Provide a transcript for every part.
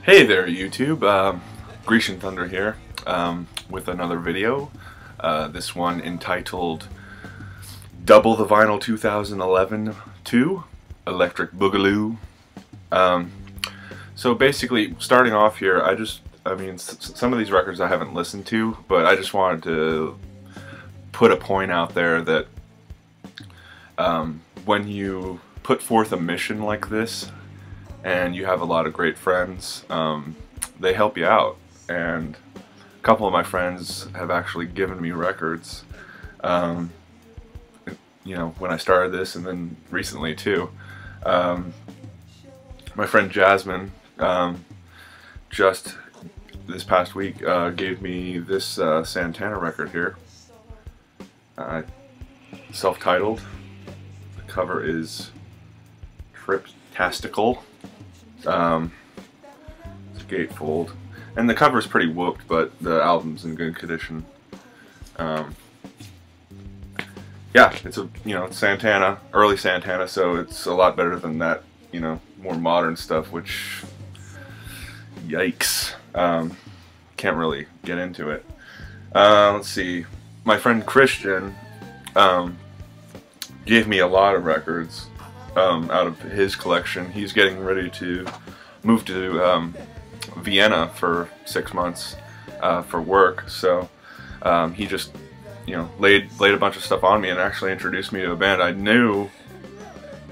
Hey there YouTube, Grecian Thunder here with another video, this one entitled Double the Vinyl 2011 2 Electric Boogaloo. So basically, starting off here, some of these records I haven't listened to, but I just wanted to put a point out there that when you put forth a mission like this, and you have a lot of great friends, they help you out. And a couple of my friends have actually given me records, you know, when I started this, and then recently too. My friend Jasmine, just this past week, gave me this Santana record here, self-titled. The cover is Triptastical. It's a gatefold, and the cover's pretty whooped, but the album's in good condition. Yeah, it's it's Santana, early Santana, so it's a lot better than that, more modern stuff, which, yikes, can't really get into it. Let's see, my friend Christian gave me a lot of records out of his collection. He's getting ready to move to Vienna for 6 months for work, so he just laid a bunch of stuff on me and actually introduced me to a band I knew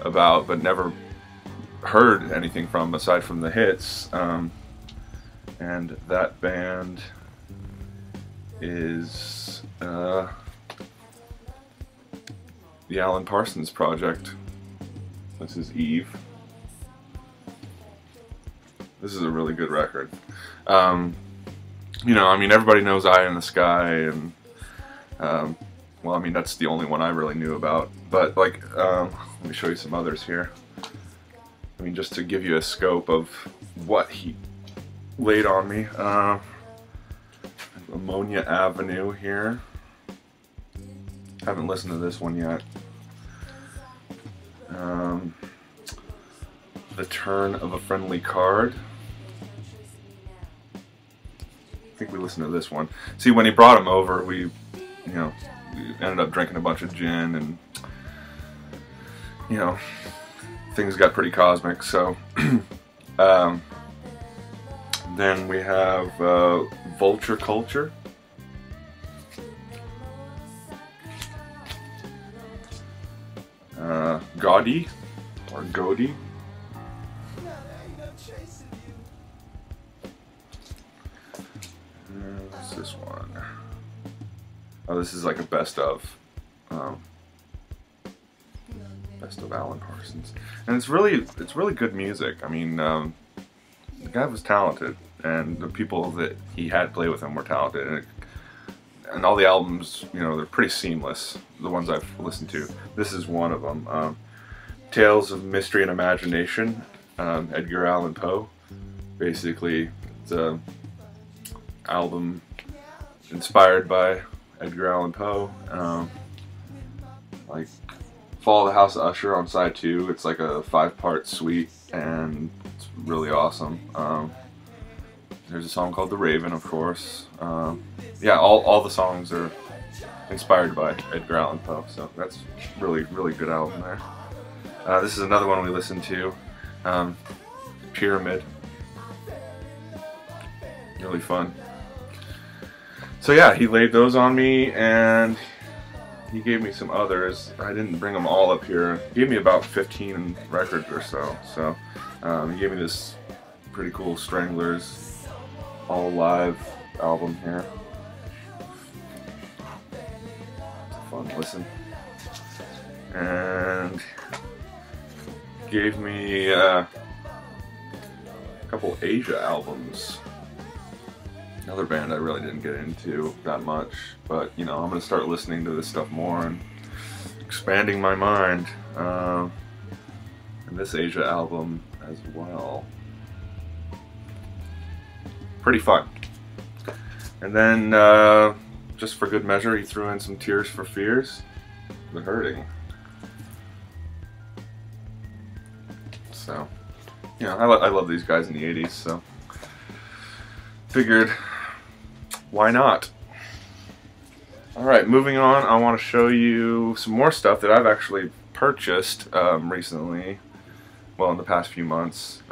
about but never heard anything from aside from the hits, and that band is the Alan Parsons Project. This is Eve. This is a really good record. Everybody knows Eye in the Sky, and that's the only one I really knew about. But let me show you some others here. Just to give you a scope of what he laid on me. Ammonia Avenue here. Haven't listened to this one yet. The Turn of a Friendly Card. I think we listened to this one. See, when he brought him over, we ended up drinking a bunch of gin, and things got pretty cosmic. So then we have Vulture Culture. Gaudi, or Godi. What's this one? Oh, this is like a best of Alan Parsons, and it's really good music. The guy was talented, and the people that he had play with him were talented, and all the albums, they're pretty seamless. The ones I've listened to, this is one of them. Tales of Mystery and Imagination, Edgar Allan Poe. Basically, it's an album inspired by Edgar Allan Poe. Like Fall of the House of Usher on side 2. It's like a 5-part suite, and it's really awesome. There's a song called The Raven, of course. Yeah, all the songs are inspired by Edgar Allan Poe, so that's really good album there. This is another one we listened to, Pyramid. Really fun. So yeah, he laid those on me, and he gave me some others. I didn't bring them all up here. He gave me about 15 records or so. So he gave me this pretty cool Stranglers All Alive album here. It's a fun listen. And gave me a couple Asia albums. Another band I really didn't get into that much, but I'm gonna start listening to this stuff more and expanding my mind. And this Asia album as well. Pretty fun. And then, just for good measure, he threw in some Tears for Fears, The Hurting. So, I love these guys in the 80s, so figured, why not? Alright, moving on, I want to show you some more stuff that I've actually purchased recently, well, in the past few months.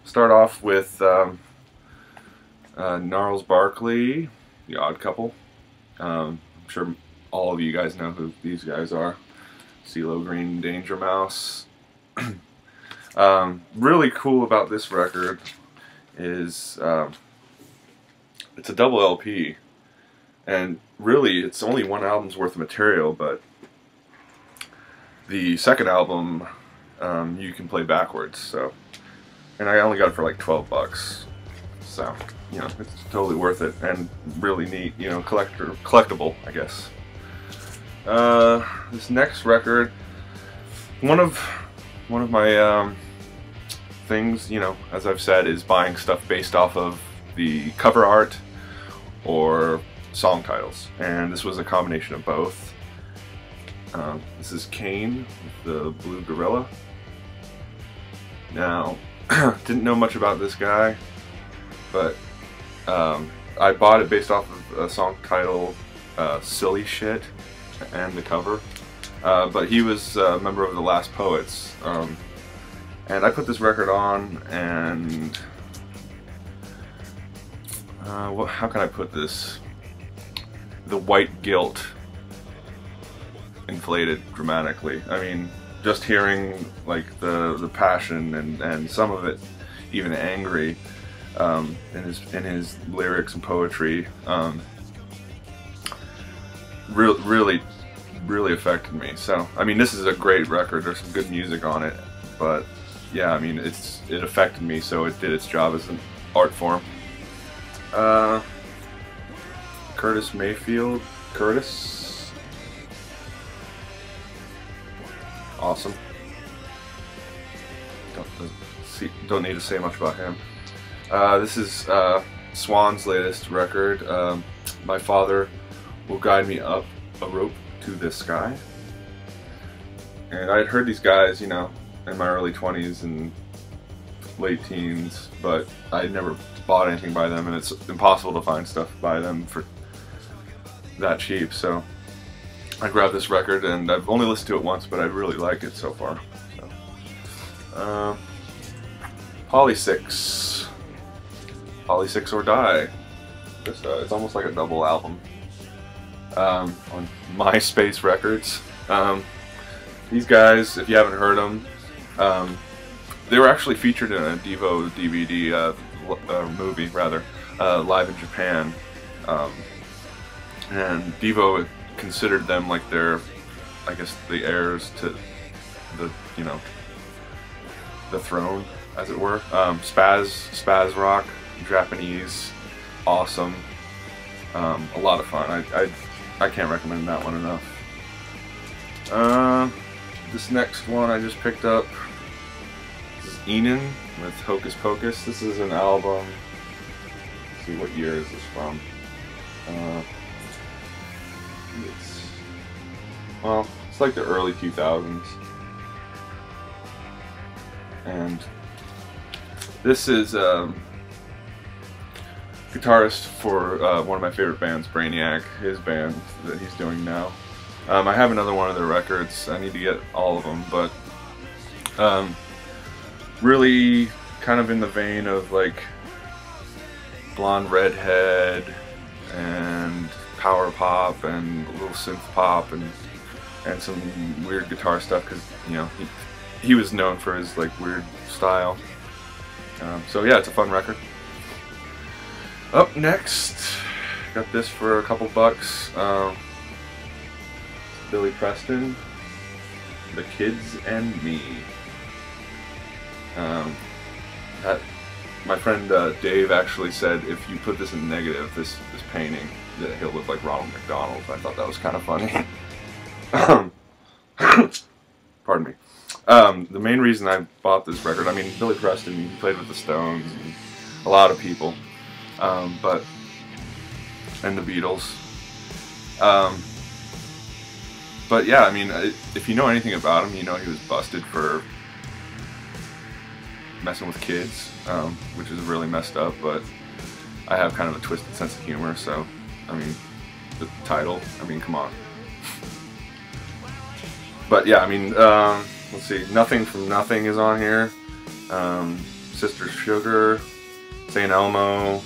Start off with Gnarls Barkley, The Odd Couple. I'm sure all of you guys know who these guys are. CeeLo Green, Danger Mouse. Really cool about this record is it's a double LP, and really it's only one album's worth of material, but the second album you can play backwards. So, and I only got it for like 12 bucks, so you know, it's totally worth it and really neat, you know, collectible, I guess. This next record, one of my things, you know, as I've said, is buying stuff based off of the cover art or song titles, and this was a combination of both. This is Kane with the Blue Gorilla. Now, didn't know much about this guy, but I bought it based off of a song title, Silly Shit, and the cover. But he was a member of the Last Poets, and I put this record on, and how can I put this? The white guilt inflated dramatically. I mean, just hearing like the passion and some of it even angry in his lyrics and poetry, really affected me. So I mean, this is a great record. There's some good music on it, but yeah, I mean, it affected me, so it did its job as an art form. Curtis Mayfield. Curtis. Awesome. Don't need to say much about him. This is Swan's latest record. My Father Will Guide Me Up a Rope to the Sky. And I had heard these guys, you know, in my early 20s and late teens, but I never bought anything by them, and it's impossible to find stuff by them for that cheap. So I grabbed this record, and I've only listened to it once, but I really like it so far. So, Poly6 or Die. It's almost like a double album on MySpace Records. These guys, if you haven't heard them, they were actually featured in a Devo DVD movie, rather, live in Japan, and Devo considered them like their, I guess, the heirs to the, you know, the throne, as it were. Spaz rock, Japanese, awesome, a lot of fun. I can't recommend that one enough. This next one I just picked up. This is Enon with Hocus Pocus. This is an album. Let's see, what year is this from? It's like the early 2000s. And this is guitarist for one of my favorite bands, Brainiac, his band that he's doing now. I have another one of their records. I need to get all of them, but really kind of in the vein of like Blonde Redhead and power pop and a little synth pop and some weird guitar stuff, because, you know, he was known for his like weird style. So yeah, it's a fun record. Up next, got this for a couple bucks. Billy Preston, The Kids and Me. My friend Dave actually said if you put this in negative, this painting, that he'll look like Ronald McDonald. I thought that was kind of funny. Pardon me. The main reason I bought this record, I mean, Billy Preston, he played with the Stones and a lot of people, and the Beatles. But yeah, I mean, if you know anything about him, you know he was busted for messing with kids, which is really messed up, but I have kind of a twisted sense of humor, so, I mean, the title, I mean, come on. But yeah, I mean, let's see, Nothing from Nothing is on here. Sister Sugar, St. Elmo,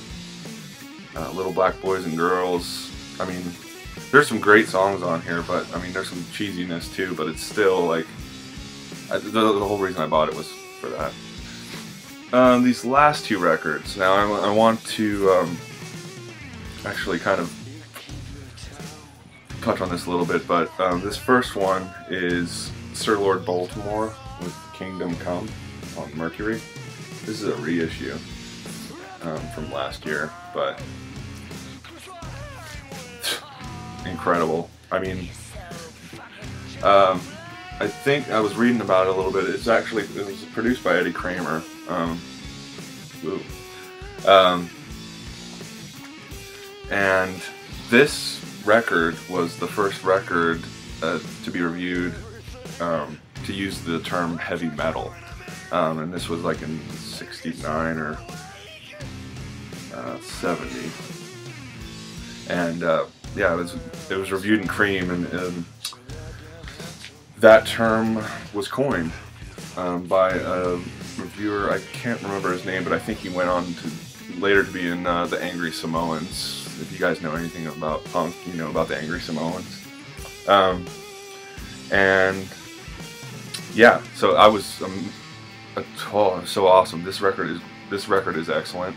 Little Black Boys and Girls. I mean, there's some great songs on here, but I mean, there's some cheesiness too, but it's still like, the whole reason I bought it was for that. These last two records, now I want to actually kind of touch on this a little bit, but this first one is Sir Lord Baltimore with Kingdom Come on Mercury. This is a reissue from last year, but incredible. I mean, I think I was reading about it a little bit. It was produced by Eddie Kramer. And this record was the first record to be reviewed to use the term heavy metal. And this was like in 69 or 70. And yeah, it was reviewed in Cream, and that term was coined by a reviewer. I can't remember his name, but I think he went on to later to be in the Angry Samoans. If you guys know anything about punk, you know about the Angry Samoans. And yeah, so I was so awesome. This record is excellent.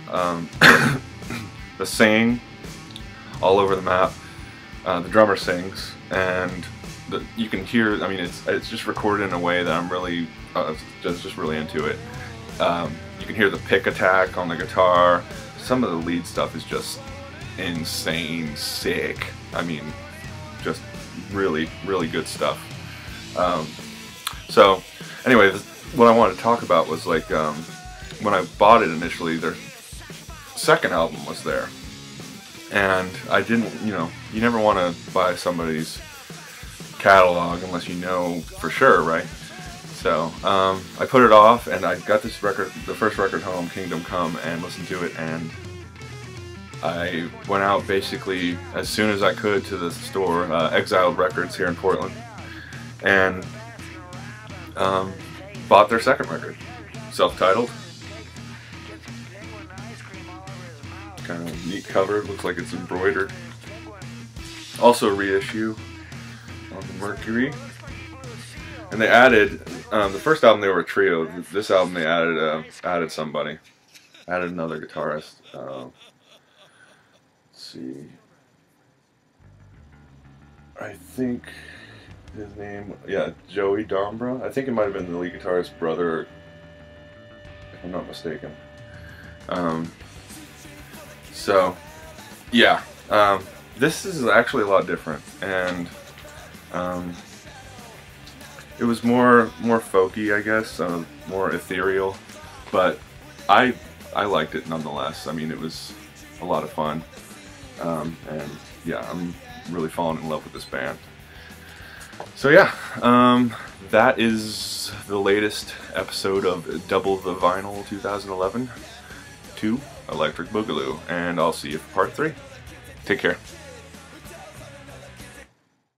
The singing all over the map. The drummer sings, and you can hear. I mean, it's just recorded in a way that I'm really just really into it. You can hear the pick attack on the guitar. Some of the lead stuff is just insane, sick. I mean, just really, really good stuff. So, anyway, what I wanted to talk about was like when I bought it initially, their second album was there, and I didn't, you never want to buy somebody's catalog unless you know for sure, right? So I put it off, and I got this record, the first record home, Kingdom Come, and listened to it, and I went out basically as soon as I could to the store, Exiled Records here in Portland, and bought their second record, self-titled. Kind of neat cover, looks like it's embroidered. Also a reissue on the Mercury. And they added, the first album they were a trio. This album they added somebody. Added another guitarist. Let's see. I think his name, yeah, Joey Dombra. I think it might have been the lead guitarist's brother, if I'm not mistaken. So, yeah, this is actually a lot different, and it was more folky, I guess, more ethereal, but I liked it nonetheless. I mean, it was a lot of fun, and yeah, I'm really falling in love with this band. So yeah, that is the latest episode of Double the Vinyl 2011 to Electric Boogaloo, and I'll see you for part 3. Take care.